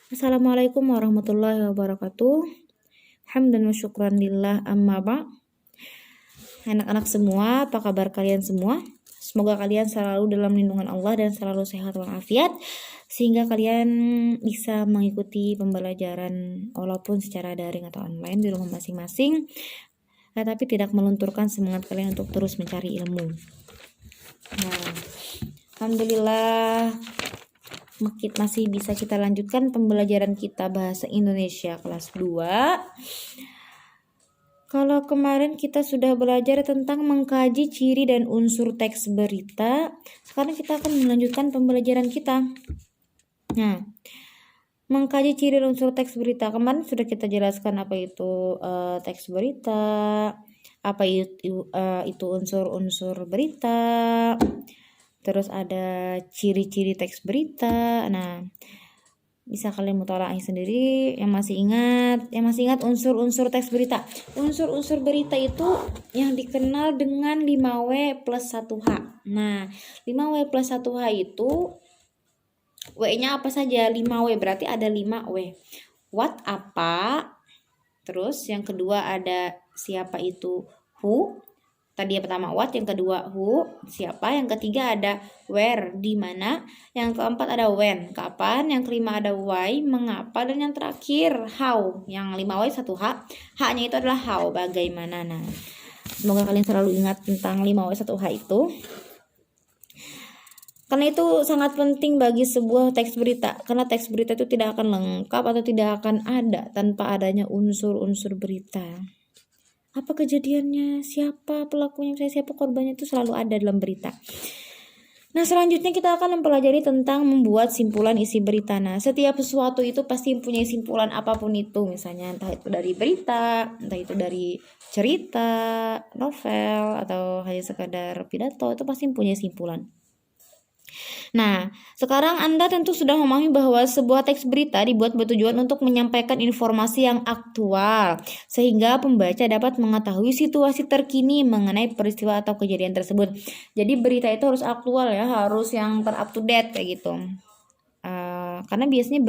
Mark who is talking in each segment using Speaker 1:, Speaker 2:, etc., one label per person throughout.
Speaker 1: Assalamualaikum warahmatullahi wabarakatuh. Hamdan wa syukran lillah amma ba'. Anak-anak semua, apa kabar kalian semua? Semoga kalian selalu dalam lindungan Allah dan selalu sehat walafiat sehingga kalian bisa mengikuti pembelajaran walaupun secara daring atau online di rumah masing-masing, tetapi tidak melunturkan semangat kalian untuk terus mencari ilmu. Nah, alhamdulillah masih bisa kita lanjutkan pembelajaran kita bahasa Indonesia kelas 2. Kalau kemarin kita sudah belajar tentang mengkaji ciri dan unsur teks berita, sekarang kita akan melanjutkan pembelajaran kita. Nah, mengkaji ciri dan unsur teks berita. Kemarin sudah kita jelaskan apa itu teks berita, apa itu unsur-unsur berita. Terus ada ciri-ciri teks berita. Nah, bisa kalian mutalaah sendiri yang masih ingat unsur-unsur teks berita. Unsur-unsur berita itu yang dikenal dengan 5W plus 1H. Nah, 5W plus 1H itu W-nya apa saja? 5W berarti ada 5W. What apa? Terus yang kedua ada siapa itu who. Tadi yang pertama what, yang kedua who, siapa, yang ketiga ada where, di mana, yang keempat ada when, kapan, yang kelima ada why, mengapa, dan yang terakhir how. Yang 5W 1H, H-nya itu adalah how, bagaimana. Nah, semoga kalian selalu ingat tentang 5W 1H itu, karena itu sangat penting bagi sebuah teks berita, karena teks berita itu tidak akan lengkap atau tidak akan ada tanpa adanya unsur-unsur berita. Apa kejadiannya, siapa pelakunya, siapa korbannya, itu selalu ada dalam berita. Nah, selanjutnya kita akan mempelajari tentang membuat simpulan isi berita. Nah, setiap sesuatu itu pasti mempunyai simpulan apapun itu, misalnya entah itu dari berita, entah itu dari cerita, novel, atau hanya sekadar pidato, itu pasti mempunyai simpulan. Nah, sekarang Anda tentu sudah memahami bahwa sebuah teks berita dibuat bertujuan untuk menyampaikan informasi yang aktual, sehingga pembaca dapat mengetahui situasi terkini mengenai peristiwa atau kejadian tersebut. Jadi berita itu harus aktual ya, harus yang ter-up to date kayak gitu. Karena biasanya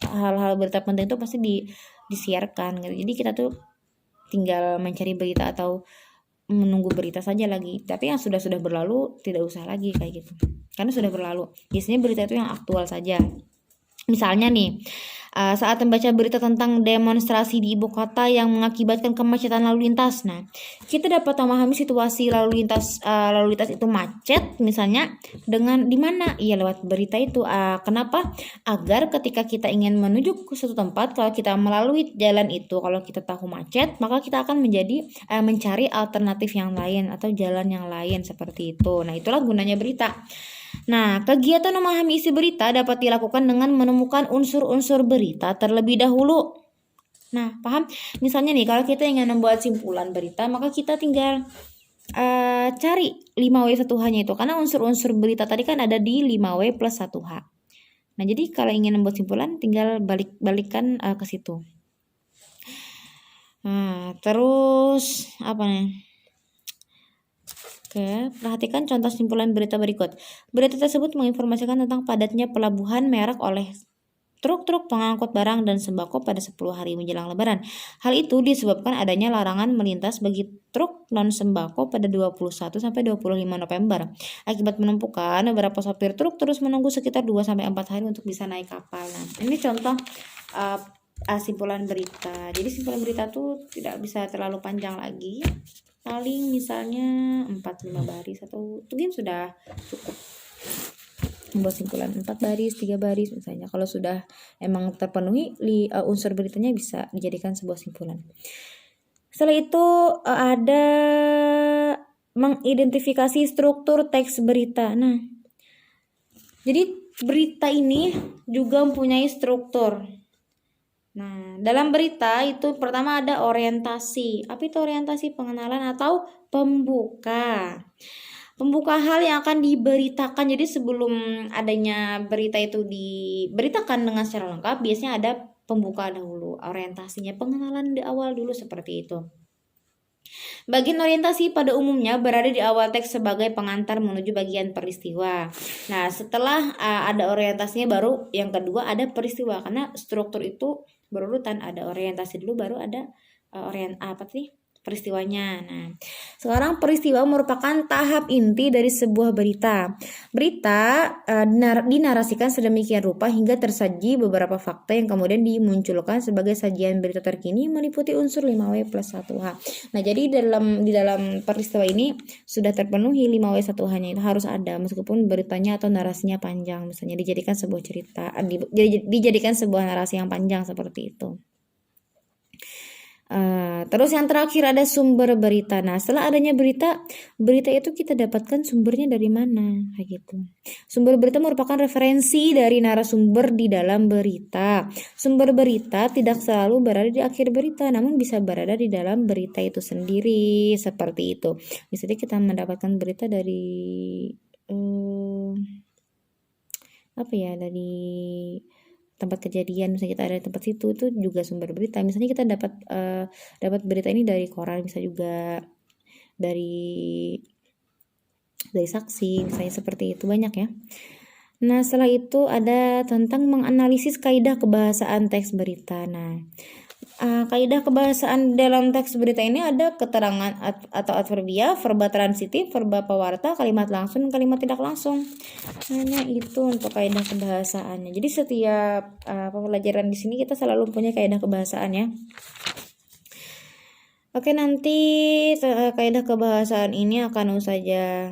Speaker 1: hal-hal berita penting itu pasti disiarkan gitu. Jadi kita tuh tinggal mencari berita atau menunggu berita saja lagi, tapi yang sudah berlalu tidak usah lagi kayak gitu, karena sudah berlalu. Biasanya berita itu yang aktual saja. Misalnya nih, saat membaca berita tentang demonstrasi di ibu kota yang mengakibatkan kemacetan lalu lintas. Nah, kita dapat memahami situasi lalu lintas itu macet misalnya dengan di mana? Iya, lewat berita itu. Kenapa? Agar ketika kita ingin menuju ke suatu tempat, kalau kita melalui jalan itu, kalau kita tahu macet, maka kita akan mencari alternatif yang lain atau jalan yang lain seperti itu. Nah, itulah gunanya berita. Nah, kegiatan memahami isi berita dapat dilakukan dengan menemukan unsur-unsur berita terlebih dahulu. Nah, paham? Misalnya nih, kalau kita ingin membuat simpulan berita, maka kita tinggal cari 5W1H-nya itu. Karena unsur-unsur berita tadi kan ada di 5W plus 1H. Nah, jadi kalau ingin membuat simpulan, tinggal balikkan ke situ. Nah, terus apa nih? Oke, perhatikan contoh simpulan berita berikut. Berita tersebut menginformasikan tentang padatnya pelabuhan Merak oleh truk-truk pengangkut barang dan sembako pada 10 hari menjelang Lebaran. Hal itu disebabkan adanya larangan melintas bagi truk non-sembako pada 21 sampai 25 November. Akibat penumpukan, beberapa sopir truk terus menunggu sekitar 2 sampai 4 hari untuk bisa naik kapal. Nah, ini contoh simpulan berita. Jadi simpulan berita tuh tidak bisa terlalu panjang lagi. Paling misalnya 4-5 baris atau mungkin sudah cukup membuat simpulan 4 baris, 3 baris misalnya. Kalau sudah emang terpenuhi unsur beritanya bisa dijadikan sebuah simpulan. Setelah itu ada mengidentifikasi struktur teks berita. Nah, jadi berita ini juga mempunyai struktur. Nah, dalam berita itu pertama ada orientasi. Apa itu orientasi? Pengenalan atau pembuka. Pembuka hal yang akan diberitakan. Jadi sebelum adanya berita itu diberitakan dengan secara lengkap, biasanya ada pembuka dahulu, orientasinya, pengenalan di awal dulu seperti itu. Bagian orientasi pada umumnya berada di awal teks sebagai pengantar menuju bagian peristiwa. Nah, setelah ada orientasinya baru yang kedua ada peristiwa, karena struktur itu berurutan, ada orientasi dulu baru ada peristiwanya. Nah, sekarang peristiwa merupakan tahap inti dari sebuah berita. Berita dinarasikan sedemikian rupa hingga tersaji beberapa fakta yang kemudian dimunculkan sebagai sajian berita terkini meliputi unsur 5W+1H. Nah, jadi di dalam peristiwa ini sudah terpenuhi 5W1H-nya itu harus ada meskipun beritanya atau narasinya panjang. Misalnya dijadikan sebuah cerita, dijadikan sebuah narasi yang panjang seperti itu. Terus yang terakhir ada sumber berita. Nah, setelah adanya berita itu kita dapatkan sumbernya dari mana, kayak gitu. Sumber berita merupakan referensi dari narasumber di dalam berita. Sumber berita tidak selalu berada di akhir berita, namun bisa berada di dalam berita itu sendiri, seperti itu. Misalnya kita mendapatkan berita dari dari tempat kejadian, misalnya kita ada di tempat situ, itu juga sumber berita. Misalnya kita dapat berita ini dari koran, bisa juga dari saksi, misalnya seperti itu, banyak ya. Nah, setelah itu ada tentang menganalisis kaidah kebahasaan teks berita. Nah, kaidah kebahasaan dalam teks berita ini ada keterangan atau adverbia, verba transitif, verba pewarta, kalimat langsung, kalimat tidak langsung. Hanya itu untuk kaidah kebahasaannya. Jadi setiap pembelajaran di sini kita selalu punya kaidah kebahasaan ya. Oke, nanti kaidah kebahasaan ini akan saja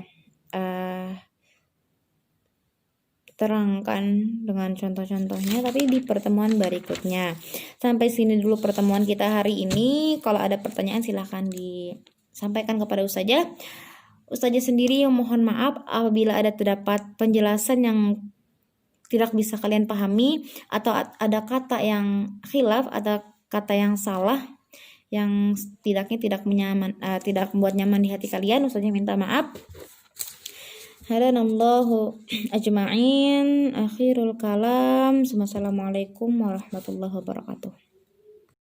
Speaker 1: terangkan dengan contoh-contohnya tapi di pertemuan berikutnya. Sampai sini dulu pertemuan kita hari ini. Kalau ada pertanyaan silahkan disampaikan kepada Ustazah. Ustazah sendiri mohon maaf apabila terdapat penjelasan yang tidak bisa kalian pahami atau ada kata yang khilaf atau kata yang salah yang tidak membuat nyaman di hati kalian. Ustazah minta maaf. Hadanallahu ajma'in. Akhirul kalam. Assalamualaikum warahmatullahi wabarakatuh.